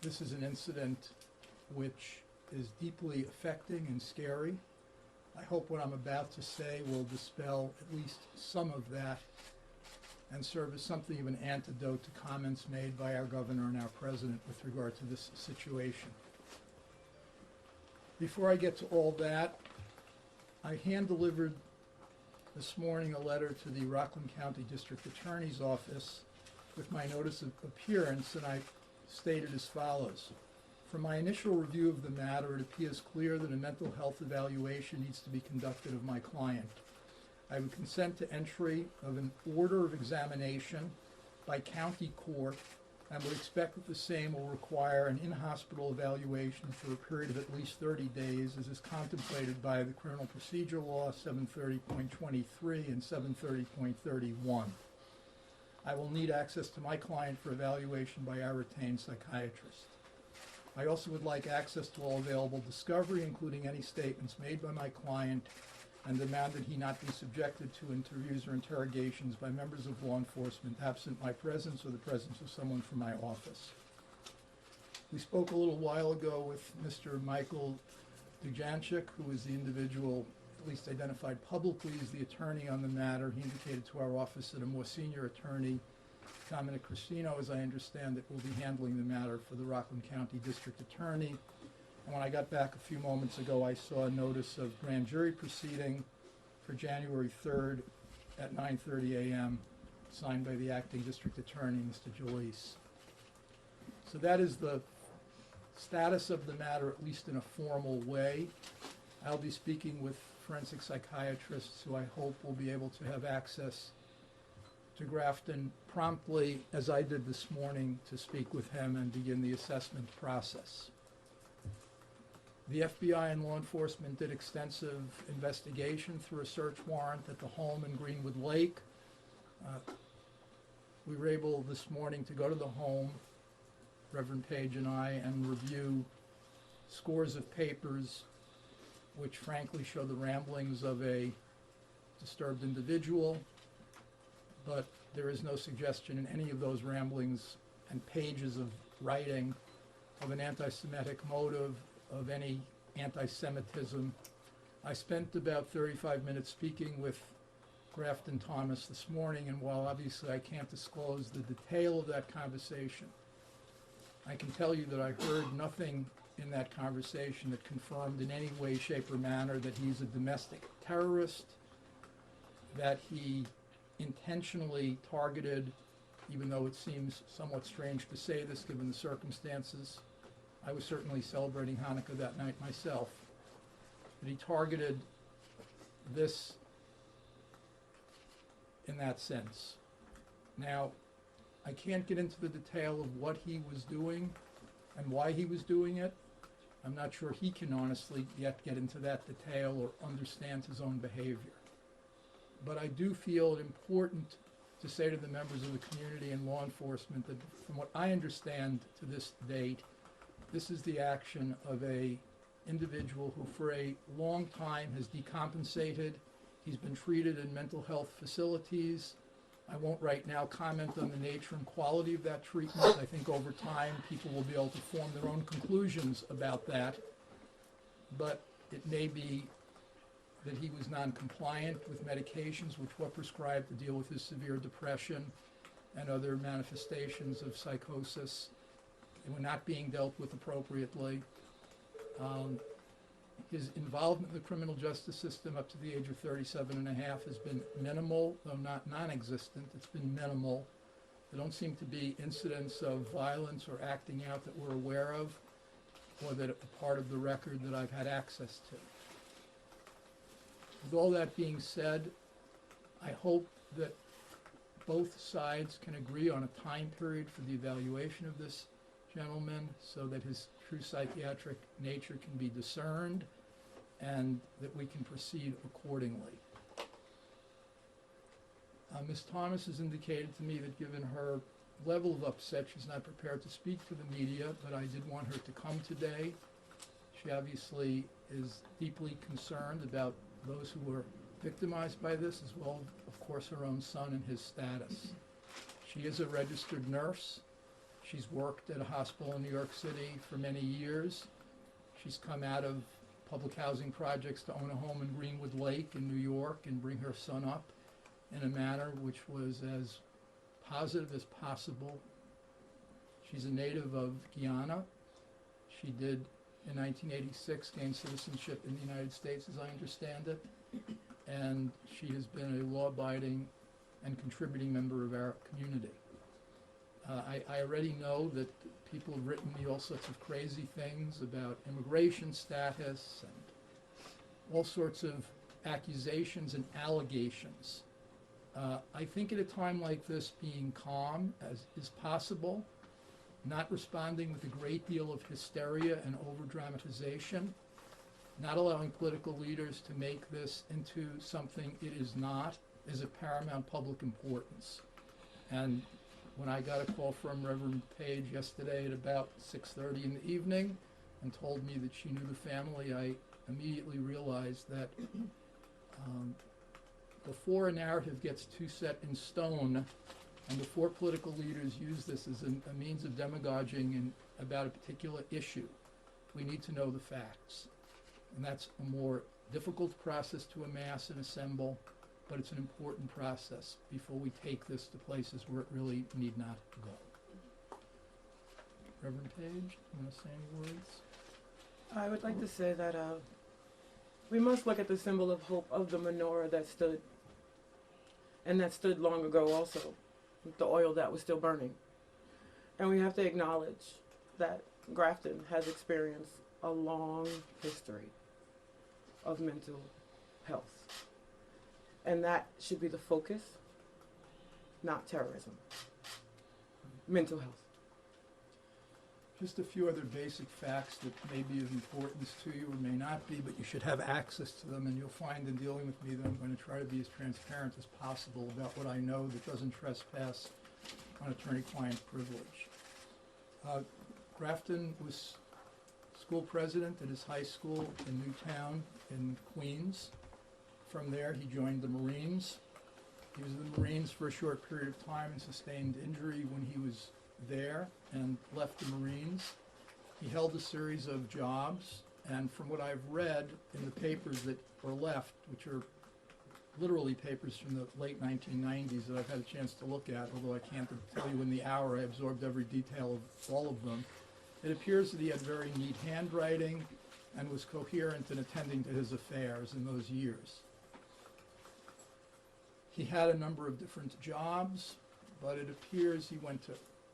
This is an incident which is deeply affecting and scary. I hope what I'm about to say will dispel at least some of that and serve as something of an antidote to comments made by our governor and our president with regard to this situation. Before I get to all that, I hand-delivered this morning a letter to the Rockland County District Attorney's Office with my notice of appearance, and I stated as follows. From my initial review of the matter, it appears clear that a mental health evaluation needs to be conducted of my client. I would consent to entry of an order of examination by county court and would expect that the same will require an in-hospital evaluation for a period of at least 30 days, as is contemplated by the Criminal Procedure Law 730.23 and 730.31. I will need access to my client for evaluation by our retained psychiatrist. I also would like access to all available discovery, including any statements made by my client, and demand that he not be subjected to interviews or interrogations by members of law enforcement absent my presence or the presence of someone from my office. We spoke a little while ago with Mr. Michael Dujanchik, who is the individual at least identified publicly as the attorney on the matter. He indicated to our office that a more senior attorney, Dominic Cristino, as I understand it, will be handling the matter for the Rockland County District Attorney. And when I got back a few moments ago, I saw a notice of grand jury proceeding for January 3rd at 9:30 a.m., signed by the acting district attorney, Mr. Jalise. So that is the status of the matter, at least in a formal way. I'll be speaking with forensic psychiatrists who I hope will be able to have access to Grafton promptly, as I did this morning, to speak with him and begin the assessment process. The FBI and law enforcement did extensive investigation through a search warrant at the home in Greenwood Lake. We were able this morning to go to the home, Reverend Paige and I, and review scores of papers which frankly show the ramblings of a disturbed individual, but there is no suggestion in any of those ramblings and pages of writing of an anti-Semitic motive, of any anti-Semitism. I spent about 35 minutes speaking with Grafton Thomas this morning, and while obviously I can't disclose the detail of that conversation, I can tell you that I heard nothing in that conversation that confirmed in any way, shape, or manner that he's a domestic terrorist, that he intentionally targeted, even though it seems somewhat strange to say this given the circumstances, I was certainly celebrating Hanukkah that night myself, but he targeted this in that sense. Now, I can't get into the detail of what he was doing and why he was doing it. I'm not sure he can honestly yet get into that detail or understand his own behavior. But I do feel it important to say to the members of the community and law enforcement that from what I understand to this date, this is the action of a individual who for a long time has decompensated. He's been treated in mental health facilities. I won't right now comment on the nature and quality of that treatment. I think over time people will be able to form their own conclusions about that. But it may be that he was non-compliant with medications which were prescribed to deal with his severe depression and other manifestations of psychosis. They were not being dealt with appropriately. His involvement in the criminal justice system up to the age of 37 and a half has been minimal, though not non-existent. It's been minimal. There don't seem to be incidents of violence or acting out that we're aware of, or that are part of the record that I've had access to. With all that being said, I hope that both sides can agree on a time period for the evaluation of this gentleman so that his true psychiatric nature can be discerned and that we can proceed accordingly. Ms. Thomas has indicated to me that given her level of upset, she's not prepared to speak to the media, but I did want her to come today. She obviously is deeply concerned about those who were victimized by this, as well, of course, her own son and his status. She is a registered nurse. She's worked at a hospital in New York City for many years. She's come out of public housing projects to own a home in Greenwood Lake in New York and bring her son up in a manner which was as positive as possible. She's a native of Guyana. She did, in 1986, gain citizenship in the United States, as I understand it, and she has been a law-abiding and contributing member of our community. I already know that people have written me all sorts of crazy things about immigration status and all sorts of accusations and allegations. I think at a time like this, being calm as is possible, not responding with a great deal of hysteria and over-dramatization, not allowing political leaders to make this into something it is not, is of paramount public importance. And when I got a call from Reverend Paige yesterday at about 6:30 in the evening and told me that she knew the family, I immediately realized that before a narrative gets too set in stone and before political leaders use this as a means of demagoguing about a particular issue, we need to know the facts. And that's a more difficult process to amass and assemble, but it's an important process before we take this to places where it really need not go. Reverend Paige, you want to say any words? I would like to say that we must look at the symbol of hope of the menorah that stood, and that stood long ago also, with the oil that was still burning. And we have to acknowledge that Grafton has experienced a long history of mental health. And that should be the focus, not terrorism. Mental health. Just a few other basic facts that may be of importance to you or may not be, but you should have access to them, and you'll find in dealing with me that I'm going to try to be as transparent as possible about what I know that doesn't trespass on attorney-client privilege. Grafton was school president at his high school in Newtown in Queens. From there, he joined the Marines. He was in the Marines for a short period of time and sustained injury when he was there and left the Marines. He held a series of jobs, and from what I've read in the papers that were left, which are literally papers from the late 1990s that I've had a chance to look at, although I can't tell you in the hour I absorbed every detail of all of them, it appears that he had very neat handwriting and was coherent in attending to his affairs in those years. He had a number of different jobs, but it appears he went to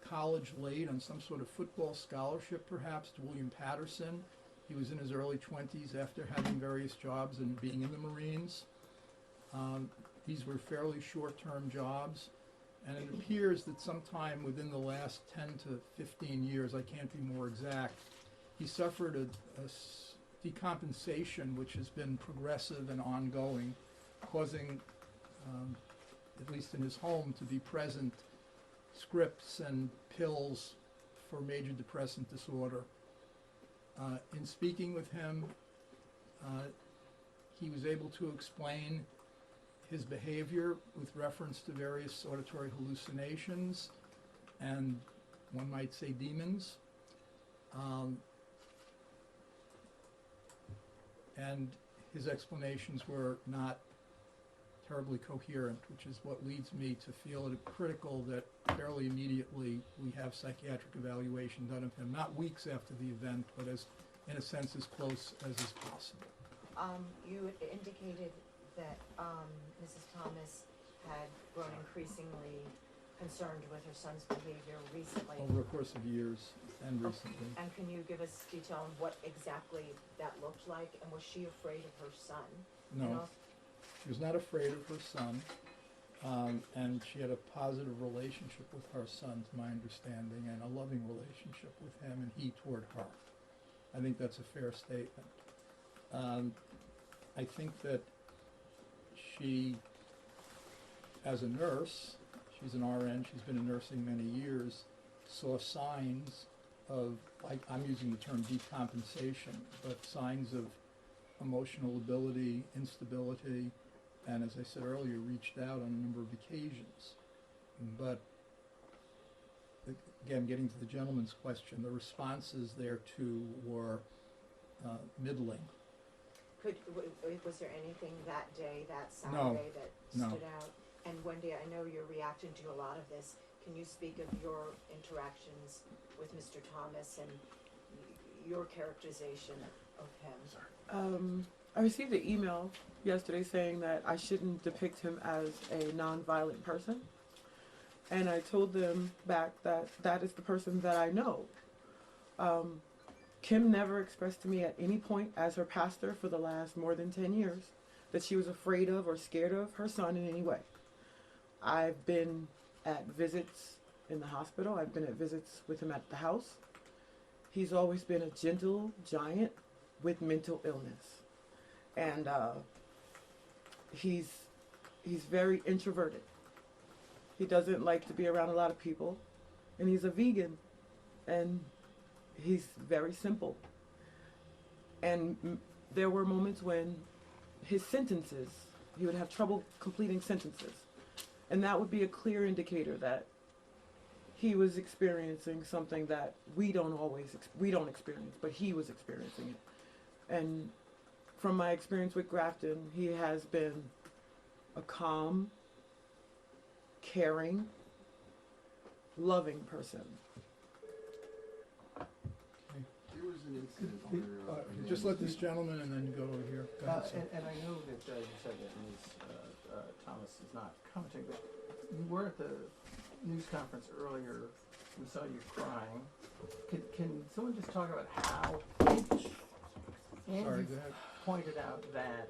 college late on some sort of football scholarship, perhaps, to William Patterson. He was in his early 20s after having various jobs and being in the Marines. These were fairly short-term jobs, and it appears that sometime within the last 10 to 15 years, I can't be more exact, he suffered a decompensation which has been progressive and ongoing, causing, at least in his home, to be present scripts and pills for major depressant disorder. In speaking with him, he was able to explain his behavior with reference to various auditory hallucinations and, one might say, demons. And his explanations were not terribly coherent, which is what leads me to feel it critical that fairly immediately we have psychiatric evaluation done of him, not weeks after the event, but as, in a sense, as close as is possible. You indicated that Mrs. Thomas had grown increasingly concerned with her son's behavior recently. Over a course of years and recently. And can you give us detail on what exactly that looked like, and was she afraid of her son? No, she was not afraid of her son, and she had a positive relationship with her son, to my understanding, and a loving relationship with him and he toward her. I think that's a fair statement. I think that she, as a nurse, she's an RN, she's been in nursing many years, saw signs of, I'm using the term decompensation, but signs of emotional ability, instability, and as I said earlier, reached out on a number of occasions. But again, getting to the gentleman's question, the responses thereto were middling. Was there anything that day, that No. Saturday, that No. stood out? And Wendy, I know you're reacting to a lot of this. Can you speak of your interactions with Mr. Thomas and your characterization of him? I received an email yesterday saying that I shouldn't depict him as a nonviolent person. And I told them back that that is the person that I know. Kim never expressed to me at any point as her pastor for the last more than 10 years that she was afraid of or scared of her son in any way. I've been at visits in the hospital. I've been at visits with him at the house. He's always been a gentle giant with mental illness. And he's very introverted. He doesn't like to be around a lot of people. And he's a vegan. And he's very simple. And there were moments when his sentences, he would have trouble completing sentences. And that would be a clear indicator that he was experiencing something that we don't experience, but he was experiencing it. And from my experience with Grafton, he has been a calm, caring, loving person. There was an incident where... Just let this gentleman and then go over here. Go ahead, sir. And I know that you said that Ms. Thomas is not commenting, but you were at the news conference earlier. We saw you crying. Can someone just talk about how Andy Sorry, go ahead. pointed out that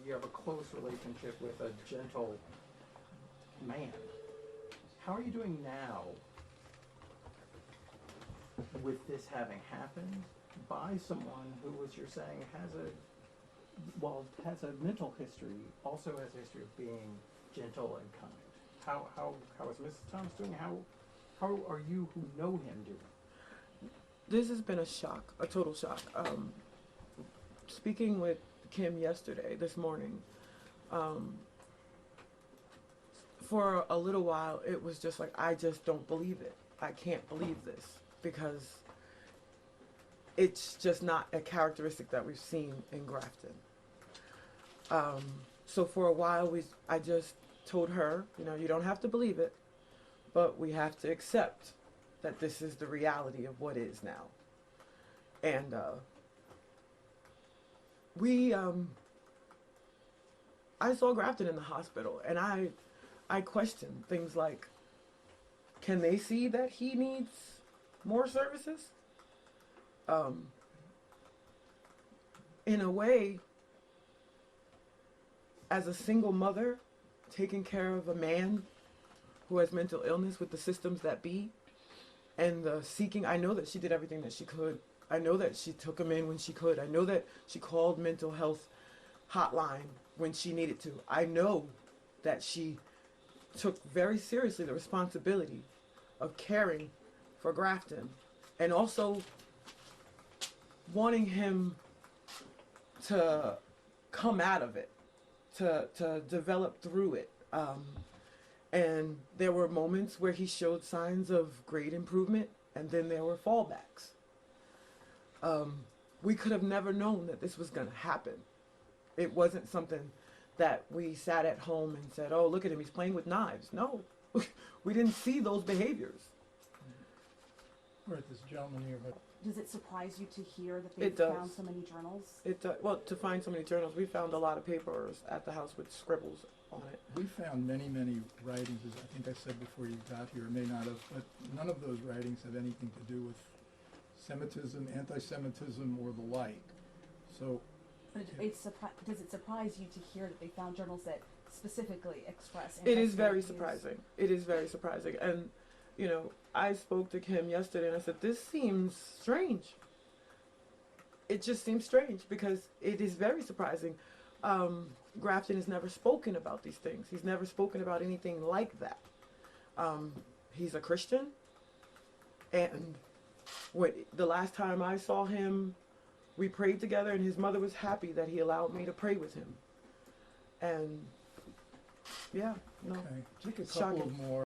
you have a close relationship with a gentle man. How are you doing now with this having happened by someone who, as you're saying, has a mental history, also has a history of being gentle and kind? How is Mrs. Thomas doing? How are you who know him doing? This has been a shock, a total shock. Speaking with Kim this morning, for a little while, it was just like, I just don't believe it. I can't believe this because it's just not a characteristic that we've seen in Grafton. So for a while, I just told her, you don't have to believe it, but we have to accept that this is the reality of what is now. And I saw Grafton in the hospital, and I questioned things like, can they see that he needs more services? In a way, as a single mother, taking care of a man who has mental illness with the systems that be, and the seeking, I know that she did everything that she could. I know that she took him in when she could. I know that she called mental health hotline when she needed to. I know that she took very seriously the responsibility of caring for Grafton and also wanting him to come out of it, to develop through it. And there were moments where he showed signs of great improvement, and then there were fallbacks. We could have never known that this was going to happen. It wasn't something that we sat at home and said, oh, look at him, he's playing with knives. No, we didn't see those behaviors. We're at this gentleman here, but Does it surprise you to hear that It they've does. found so many journals? Well, to find so many journals, we found a lot of papers at the house with scribbles on it. we found many, many writings, as I think I said before you got here, may not have, but none of those writings have anything to do with Semitism, anti-Semitism, or the like. So, But does it surprise you to hear that they found journals that specifically express? It is very anti-Semitic views? surprising. It is very surprising. And, I spoke to Kim yesterday and I said, this seems strange. It just seems strange because it is very surprising. Grafton has never spoken about these things. He's never spoken about anything like that. He's a Christian. And the last time I saw him, we prayed together and his mother was happy that he allowed me to pray with him. And, yeah, no. okay, take a It's couple shocking. of more.